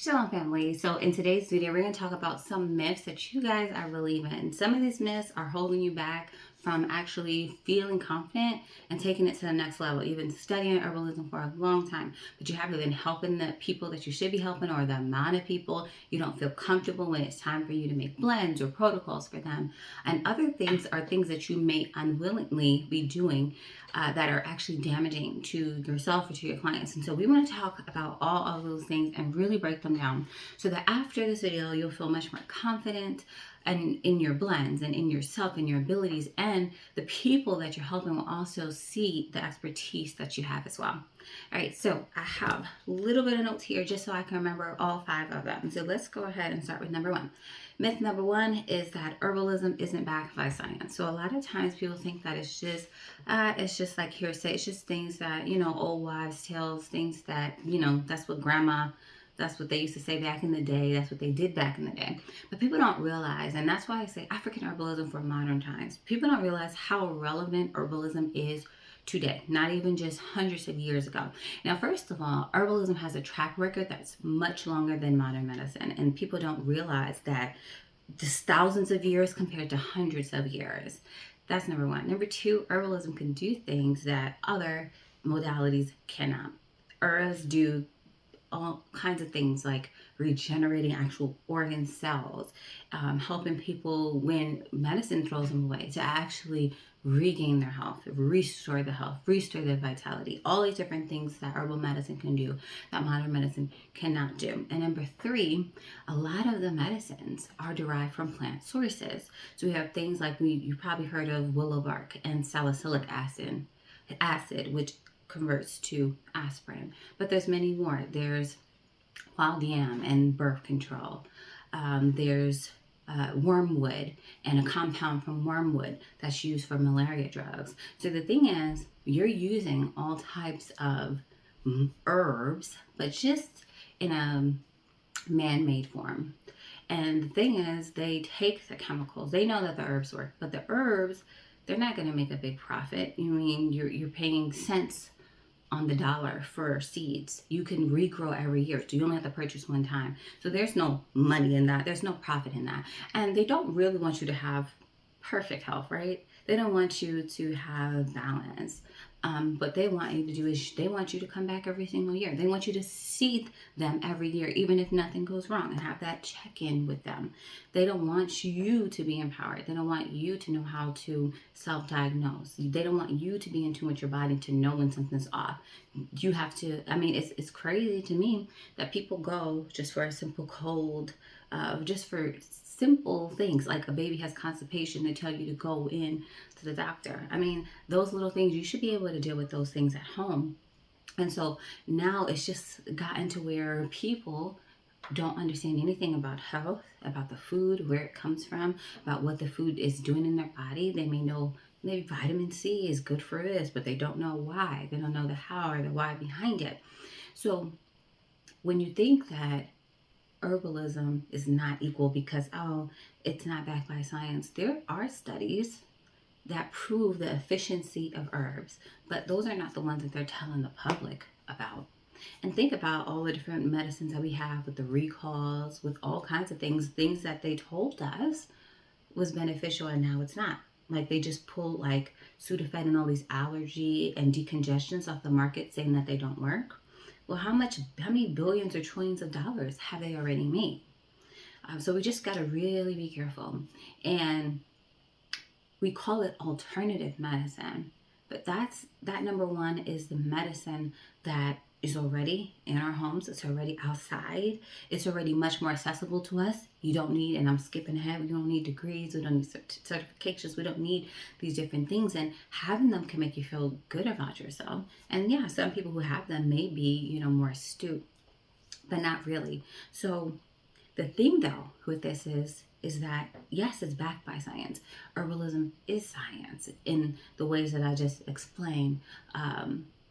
Shalom family. So in today's video, we're going to talk about some myths that you guys are believing. Some of these myths are holding you back from actually feeling confident and taking it to the next level. You've been studying herbalism for a long time, but you haven't been helping the people that you should be helping, or the amount of people. You don't feel comfortable when it's time for you to make blends or protocols for them. And other things are things that you may unwillingly be doing that are actually damaging to yourself or to your clients. And so we want to talk about all of those things and really break them down so that after this video, you'll feel much more confident and in your blends and in yourself and your abilities, and the people that you're helping will also see the expertise that you have as well. All right, so I have a little bit of notes here just so I can remember all 5 of them. So let's go ahead and start with number 1. Myth number 1 is that herbalism isn't backed by science. So a lot of times people think that it's just like hearsay. It's just things that, old wives' tales, things that, that's what they used to say back in the day. That's what they did back in the day. But people don't realize, and that's why I say African herbalism for modern times. People don't realize how relevant herbalism is today, not even just hundreds of years ago. Now, first of all, herbalism has a track record that's much longer than modern medicine, and people don't realize that just thousands of years compared to hundreds of years. That's number 1. Number 2, herbalism can do things that other modalities cannot. Herbs do all kinds of things like regenerating actual organ cells, helping people when medicine throws them away to actually regain their health, restore the health, restore their vitality, all these different things that herbal medicine can do that modern medicine cannot do. And number 3, a lot of the medicines are derived from plant sources. So we have things like you probably heard of willow bark and salicylic acid, which converts to aspirin, but there's many more. There's wild yam and birth control. There's wormwood and a compound from wormwood that's used for malaria drugs. So the thing is, you're using all types of herbs, but just in a man-made form. And the thing is, they take the chemicals. They know that the herbs work, but the herbs, they're not going to make a big profit. You're paying cents on the dollar for seeds. You can regrow every year, so you only have to purchase one time. So there's no money in that. There's no profit in that. And they don't really want you to have perfect health, right? They don't want you to have balance. What they want you to do is they want you to come back every single year. They want you to see them every year, even if nothing goes wrong, and have that check-in with them. They don't want you to be empowered. They don't want you to know how to self-diagnose. They don't want you to be in tune with your body to know when something's off. You have to, it's crazy to me that people go just for a simple cold, just for simple things like a baby has constipation, they tell you to go in to the doctor. Those little things, you should be able to deal with those things at home. And so now it's just gotten to where people don't understand anything about health, about the food, where it comes from, about what the food is doing in their body. They may know maybe vitamin C is good for this, but they don't know why. They don't know the how or the why behind it. So when you think that herbalism is not equal because, it's not backed by science, there are studies that prove the efficiency of herbs, but those are not the ones that they're telling the public about. And think about all the different medicines that we have with the recalls, with all kinds of things that they told us was beneficial and now it's not. Like they just pulled like Sudafed and all these allergy and decongestants off the market saying that they don't work. Well, how many billions or trillions of dollars have they already made? So we just got to really be careful. And we call it alternative medicine, but that number 1 is the medicine that is already in our homes. It's already outside. It's already much more accessible to us. You don't need, and I'm skipping ahead, we don't need degrees, we don't need certifications, we don't need these different things. And having them can make you feel good about yourself. And yeah, some people who have them may be, more astute, but not really. So the thing though with this is that, yes, it's backed by science. Herbalism is science in the ways that I just explained.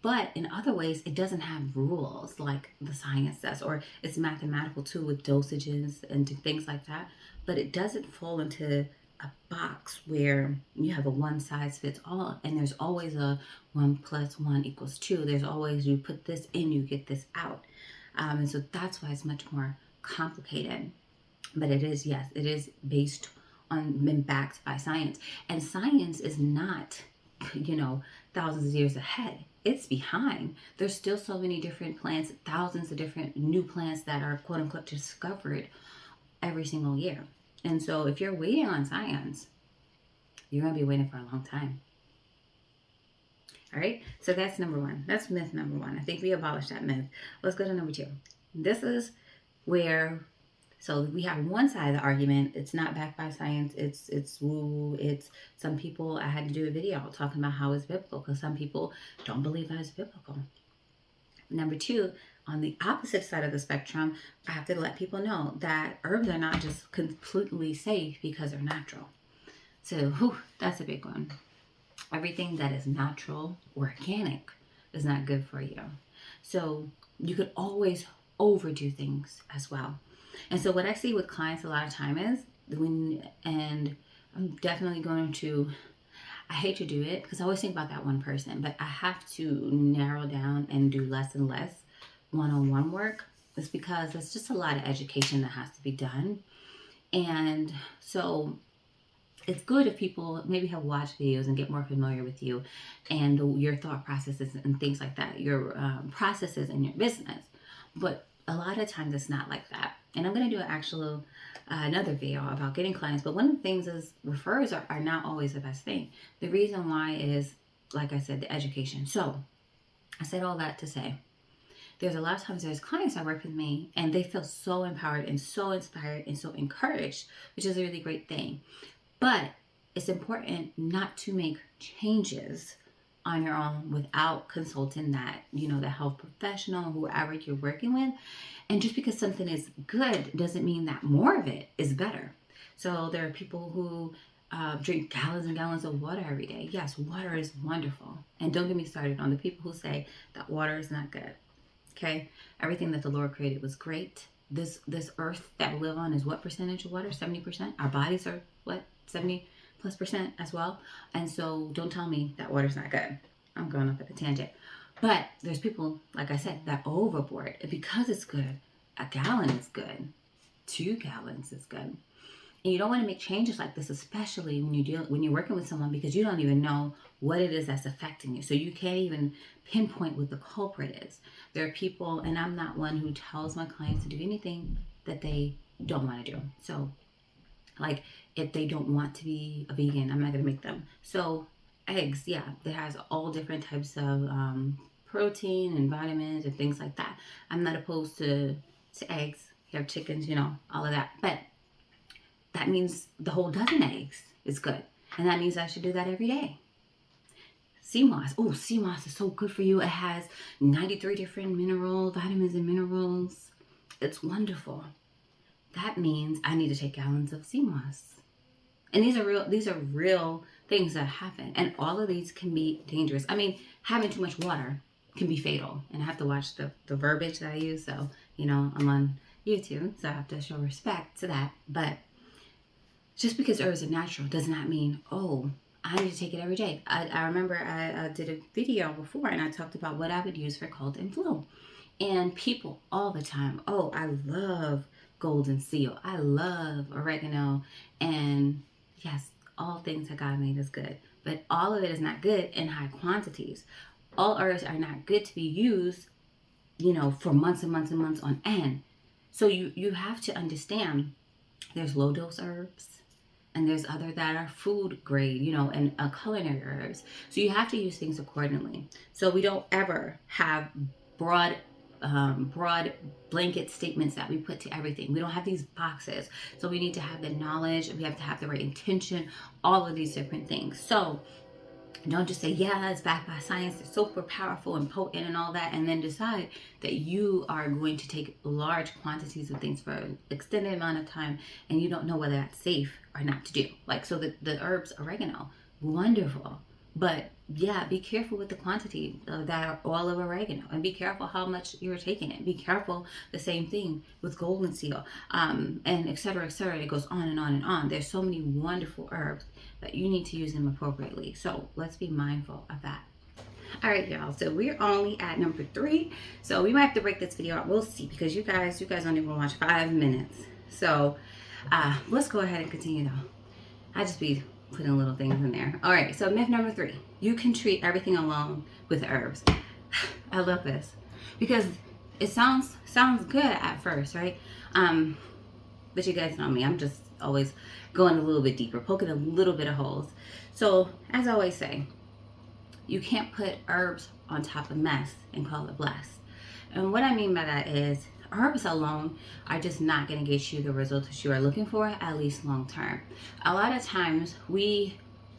But in other ways, it doesn't have rules like the science does, or it's mathematical too with dosages and things like that. But it doesn't fall into a box where you have a one size fits all, and there's always a 1 + 1 = 2. There's always, you put this in, you get this out. And so that's why it's much more complicated. But it is, yes, it is based on, been backed by science. And science is not, thousands of years ahead. It's behind. There's still so many different plants, thousands of different new plants that are quote unquote discovered every single year. And so if you're waiting on science, you're going to be waiting for a long time. All right, so that's number one. That's myth number one. I think we abolished that myth. Let's go to number two. This is where, so we have one side of the argument. It's not backed by science. It's woo. It's some people. I had to do a video talking about how it's biblical because some people don't believe that it's biblical. Number two, on the opposite side of the spectrum, I have to let people know that herbs are not just completely safe because they're natural. So that's a big one. Everything that is natural or organic is not good for you. So you could always overdo things as well. And so what I see with clients a lot of time is and I'm definitely going to, I hate to do it because I always think about that one person, but I have to narrow down and do less and less one-on-one work. It's because it's just a lot of education that has to be done. And so it's good if people maybe have watched videos and get more familiar with you and your thought processes and things like that, your processes in your business. But a lot of times it's not like that. And I'm going to do another video about getting clients. But one of the things is referrals are not always the best thing. The reason why is, like I said, the education. So I said all that to say, there's a lot of times there's clients that work with me and they feel so empowered and so inspired and so encouraged, which is a really great thing. But it's important not to make changes on your own without consulting the health professional, whoever you're working with. And just because something is good doesn't mean that more of it is better. So there are people who drink gallons and gallons of water every day. Yes, water is wonderful. And don't get me started on the people who say that water is not good. Okay? Everything that the Lord created was great. This earth that we live on is what percentage of water? 70%. Our bodies are what? 70+% as well. And so don't tell me that water's not good. I'm going off at a tangent. But there's people, like I said, that overboard. Because it's good, a gallon is good. 2 gallons is good. And you don't want to make changes like this, especially when you're working with someone, because you don't even know what it is that's affecting you. So you can't even pinpoint what the culprit is. There are people, and I'm not one who tells my clients to do anything that they don't want to do. So like if they don't want to be a vegan, I'm not going to make them. So eggs, yeah, that has all different types of protein and vitamins and things like that. I'm not opposed to eggs. You have chickens, all of that. But that means the whole dozen eggs is good. And that means I should do that every day. Sea moss. Oh, sea moss is so good for you. It has 93 different vitamins and minerals. It's wonderful. That means I need to take gallons of sea moss. And these are real things that happen. And all of these can be dangerous. I mean, having too much water can be fatal. And I have to watch the verbiage that I use. So, I'm on YouTube, so I have to show respect to that. But just because herbs are natural does not mean, I need to take it every day. I remember I did a video before and I talked about what I would use for cold and flu. And people all the time, I love golden seal. I love oregano. And yes, all things that God made is good. But all of it is not good in high quantities. All herbs are not good to be used, for months and months and months on end. So you have to understand there's low dose herbs and there's other that are food grade, and culinary herbs. So you have to use things accordingly. So we don't ever have broad blanket statements that we put to everything. We don't have these boxes. So we need to have the knowledge. We have to have the right intention, all of these different things. So don't just say, yeah, it's backed by science, it's super powerful and potent and all that, and then decide that you are going to take large quantities of things for an extended amount of time and you don't know whether that's safe or not to do. Like, so the herbs, oregano, wonderful. But yeah, be careful with the quantity of that oil of oregano, and be careful how much you're taking it. Be careful, the same thing with golden seal, and et cetera, et cetera. It goes on and on and on. There's so many wonderful herbs that you need to use them appropriately. So let's be mindful of that. All right, y'all. So we're only at number 3. So we might have to break this video out. We'll see, because you guys don't even watch 5 minutes. So let's go ahead and continue though. I just be putting little things in there. All right. So myth number 3: you can treat everything alone with herbs. I love this because it sounds good at first, right? But you guys know me. I'm just always going a little bit deeper, poking a little bit of holes. So as I always say, you can't put herbs on top of mess and call it blessed. And what I mean by that is herbs alone are just not going to get you the results that you are looking for, at least long term. A lot of times we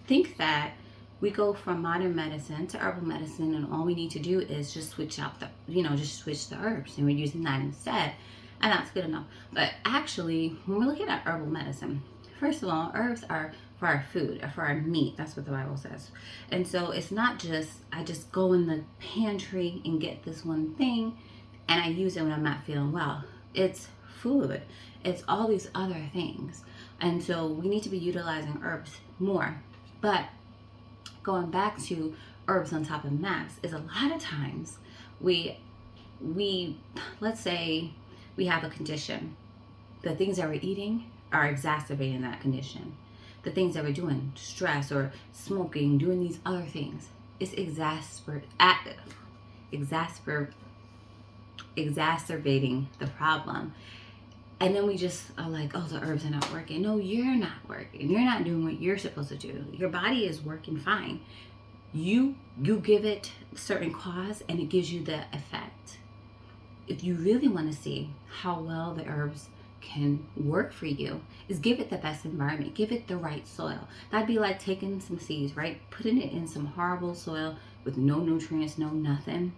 think that we go from modern medicine to herbal medicine, and all we need to do is just switch out just switch the herbs, and we're using that instead, and that's good enough. But actually, when we're looking at herbal medicine, first of all, herbs are for our food, or for our meat. That's what the Bible says. And so it's not just, I just go in the pantry and get this one thing and I use it when I'm not feeling well. It's food. It's all these other things. And so we need to be utilizing herbs more. But going back to herbs on top of mess is, a lot of times we let's say we have a condition. The things that we're eating are exacerbating that condition. The things that we're doing, stress or smoking, doing these other things, it's exacerbating the problem. And then we just are like, oh, the herbs are not working. No, you're not working. You're not doing what you're supposed to do. Your body is working fine. You give it a certain cause and it gives you the effect. If you really want to see how well the herbs can work for you, is give it the best environment, give it the right soil. That'd be like taking some seeds, right? Putting it in some horrible soil with no nutrients, no nothing.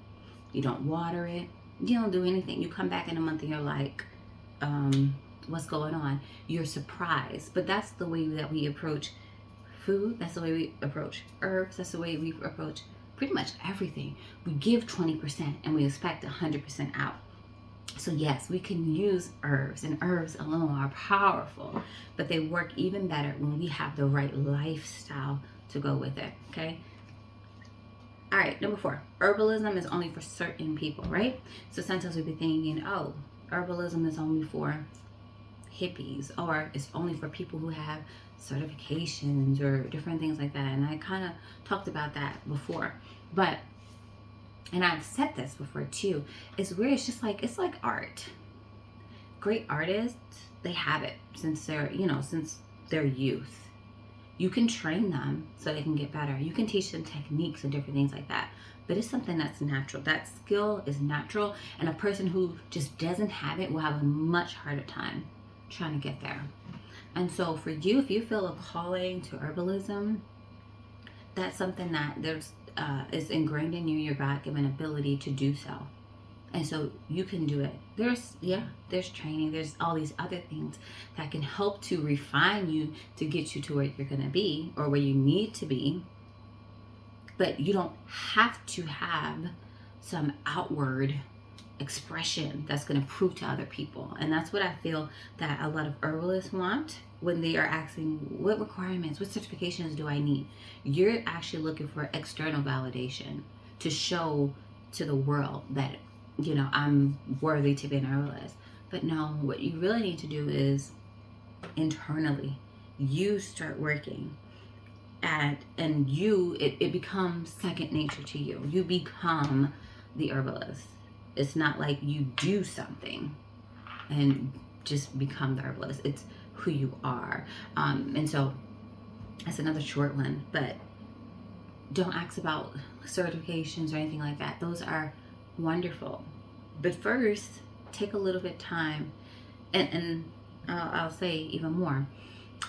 You don't water it, you don't do anything. You come back in a month and you're like, what's going on? You're surprised. But that's the way that we approach food. That's the way we approach herbs. That's the way we approach pretty much everything. We give 20% and we expect 100% out. So yes, we can use herbs, and herbs alone are powerful, but they work even better when we have the right lifestyle to go with it, okay? All right, number 4, herbalism is only for certain people, right? So sometimes we'll be thinking, oh, herbalism is only for hippies, or it's only for people who have certifications or different things like that. And I kind of talked about that before, but and I've said this before too, it's weird. It's just like, it's like art. Great artists, they have it since their youth. You can train them so they can get better. You can teach them techniques and different things like that. But it's something that's natural. That skill is natural. And a person who just doesn't have it will have a much harder time trying to get there. And so for you, if you feel a calling to herbalism, that's something that is ingrained in you, your God-given ability to do so. And so you can do it. There's training, there's all these other things that can help to refine you to get you to where you're going to be, or where you need to be. But you don't have to have some outward expression that's going to prove to other people. And that's what I feel that a lot of herbalists want when they are asking, what requirements, what certifications do I need? You're actually looking for external validation to show to the world that, I'm worthy to be an herbalist. But no, what you really need to do is internally, you start working and it becomes second nature to you. You become the herbalist. It's not like you do something and just become the herbalist. It's who you are. And so that's another short one, but don't ask about certifications or anything like that. Those are wonderful. But first, take a little bit of time, and I'll say even more.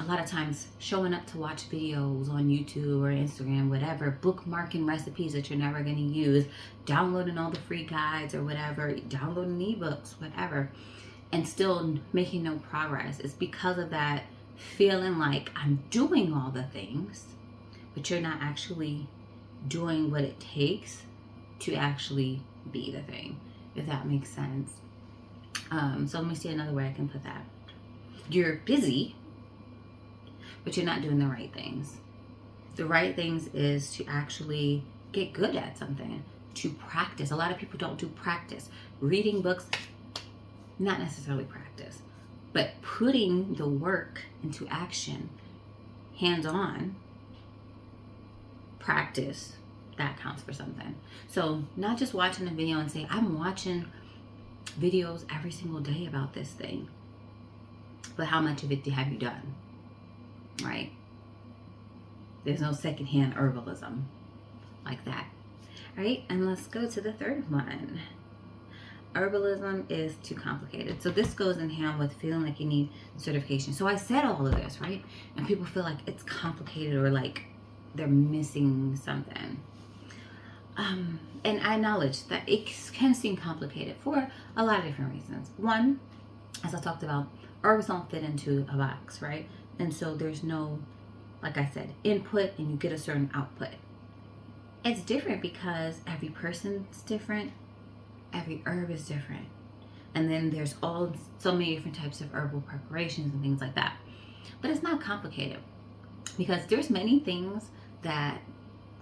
A lot of times showing up to watch videos on YouTube or Instagram, whatever, bookmarking recipes that you're never going to use, downloading all the free guides or whatever, downloading ebooks, whatever, and still making no progress. It's because of that feeling like I'm doing all the things, but you're not actually doing what it takes to actually be the thing, if that makes sense. So let me see another way I can put that. You're busy, but you're not doing the right things. The right things is to actually get good at something, to practice. A lot of people don't do practice. Reading books, not necessarily practice, but putting the work into action, hands-on practice, that counts for something. So not just watching a video and say, I'm watching videos every single day about this thing, but how much of it have you done, right? There's no secondhand herbalism like that, right? And let's go to the third one. Herbalism is too complicated. So this goes in hand with feeling like you need certification. So I said all of this, right? And people feel like it's complicated or like they're missing something. And I acknowledge that it can seem complicated for a lot of different reasons. One, as I talked about, herbs don't fit into a box, right? And so there's no, like I said, input and you get a certain output. It's different because every person's different. Every herb is different. And then there's so many different types of herbal preparations and things like that. But it's not complicated because there's many things that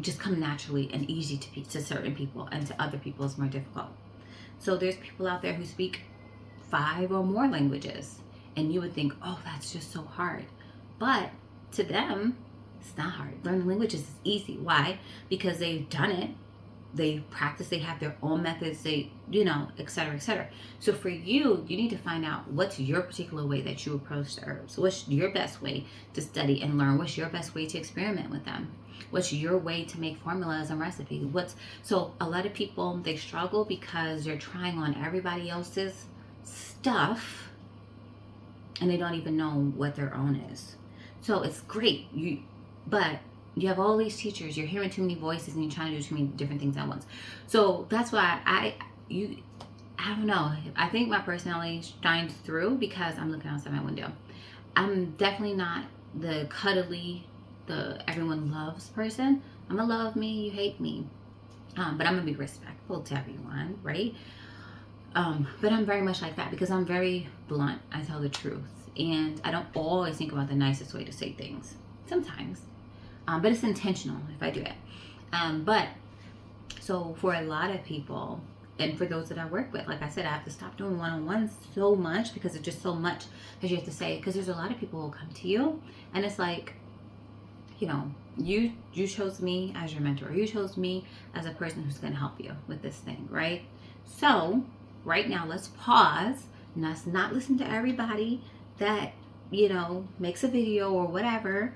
just come naturally and easy to certain people, and to other people it's more difficult. So there's people out there who speak 5 or more languages, and you would think, oh, that's just so hard. But to them, it's not hard. Learning languages is easy. Why? Because they've done it. They practice, they have their own methods, they, et cetera, et cetera. So for you, you need to find out what's your particular way that you approach the herbs. What's your best way to study and learn? What's your best way to experiment with them? What's your way to make formulas and recipes? So a lot of people, they struggle because they're trying on everybody else's stuff and they don't even know what their own is. So it's great, but you have all these teachers, you're hearing too many voices and you're trying to do too many different things at once. So that's why I don't know. I think my personality shines through because I'm looking outside my window. I'm definitely not the cuddly, the everyone loves person. I'm gonna love me, you hate me. But I'm gonna be respectful to everyone, right? But I'm very much like that because I'm very blunt. I tell the truth. And I don't always think about the nicest way to say things. Sometimes. But it's intentional if I do it. But so for a lot of people, and for those that I work with, like I said, I have to stop doing one-on-ones so much because it's just so much that you have to say. Because there's a lot of people who come to you, and it's like, you chose me as your mentor. You chose me as a person who's going to help you with this thing, right? So right now, let's pause and let's not listen to everybody that makes a video or whatever.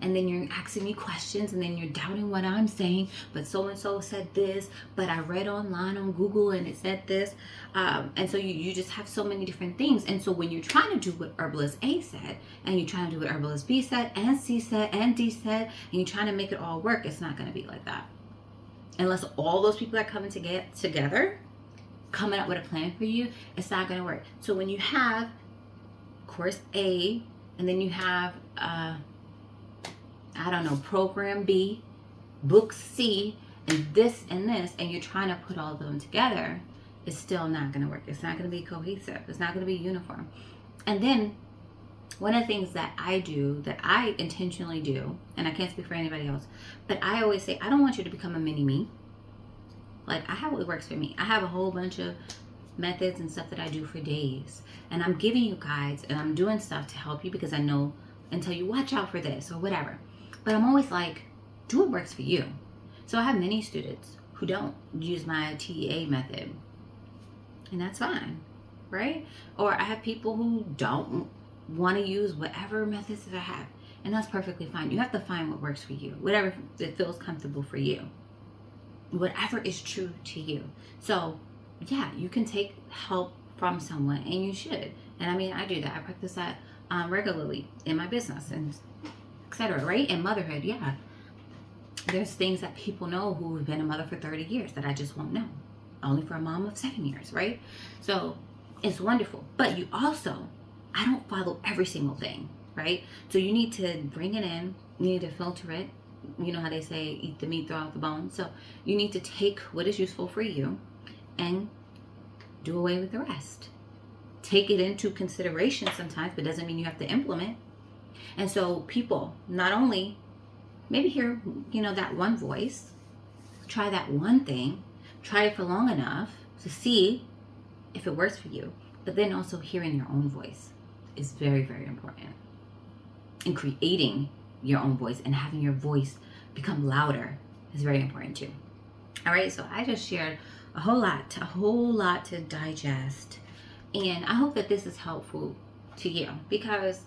And then you're asking me questions and then you're doubting what I'm saying, but so-and-so said this, but I read online on Google and it said this. And so you just have so many different things. And so when you're trying to do what Herbalist A said, and you're trying to do what Herbalist B said, and C said, and D said, and you're trying to make it all work, it's not going to be like that. Unless all those people are coming to get together, coming up with a plan for you, it's not going to work. So when you have course A, and then you have, program B, book C, and this, and you're trying to put all of them together, it's still not going to work. It's not going to be cohesive. It's not going to be uniform. And then one of the things that I do, that I intentionally do, and I can't speak for anybody else, but I always say, I don't want you to become a mini me. Like, I have what works for me. I have a whole bunch of methods and stuff that I do for days. And I'm giving you guides, and I'm doing stuff to help you because I know and tell you, watch out for this or whatever. But I'm always like, do what works for you. So I have many students who don't use my TEA method. And that's fine, right? Or I have people who don't want to use whatever methods that I have. And that's perfectly fine. You have to find what works for you. Whatever that feels comfortable for you. Whatever is true to you. So, yeah, you can take help from someone, and you should. And I mean, I do that. I practice that regularly in my business and etc., right? And motherhood, yeah. There's things that people know who have been a mother for 30 years that I just won't know. Only for a mom of 7 years, right? So it's wonderful. But you also, I don't follow every single thing, right? So you need to bring it in. You need to filter it. You know how they say, eat the meat, throw out the bones. So you need to take what is useful for you and do away with the rest. Take it into consideration sometimes, but doesn't mean you have to implement. And so people not only maybe hear, that one voice, try that one thing, try it for long enough to see if it works for you. But then also hearing your own voice is very, very important. And creating your own voice and having your voice become louder is very important too. All right, so I just shared a whole lot to digest. And I hope that this is helpful to you because,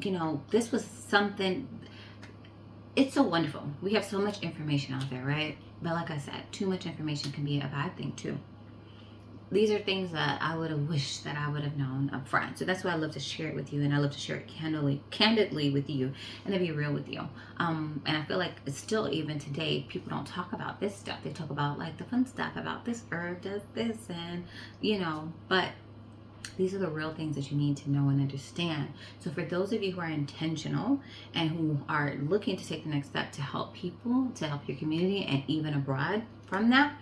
you know, this was something, it's so wonderful. We have so much information out there, right? But like I said, too much information can be a bad thing too. These are things that I would have wished that I would have known up front. So that's why I love to share it with you, and I love to share it candidly with you, and to be real with you. And I feel like it's still, even today, people don't talk about this stuff. They talk about like the fun stuff about this herb does this, and you know, but these are the real things that you need to know and understand. So for those of you who are intentional and who are looking to take the next step to help people, to help your community, and even abroad from that,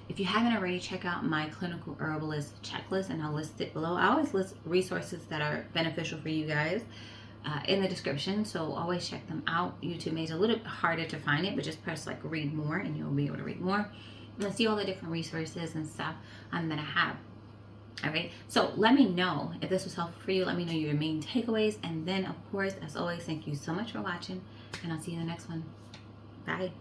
if you haven't already, check out my clinical herbalist checklist and I'll list it below. I always list resources that are beneficial for you guys in the description, so always check them out. YouTube made it a little bit harder to find it, but just press like read more and you'll be able to read more and see all the different resources and stuff that I have. All right, so let me know if this was helpful for you. Let me know your main takeaways, and then of course, as always, thank you so much for watching, and I'll see you in the next one. Bye.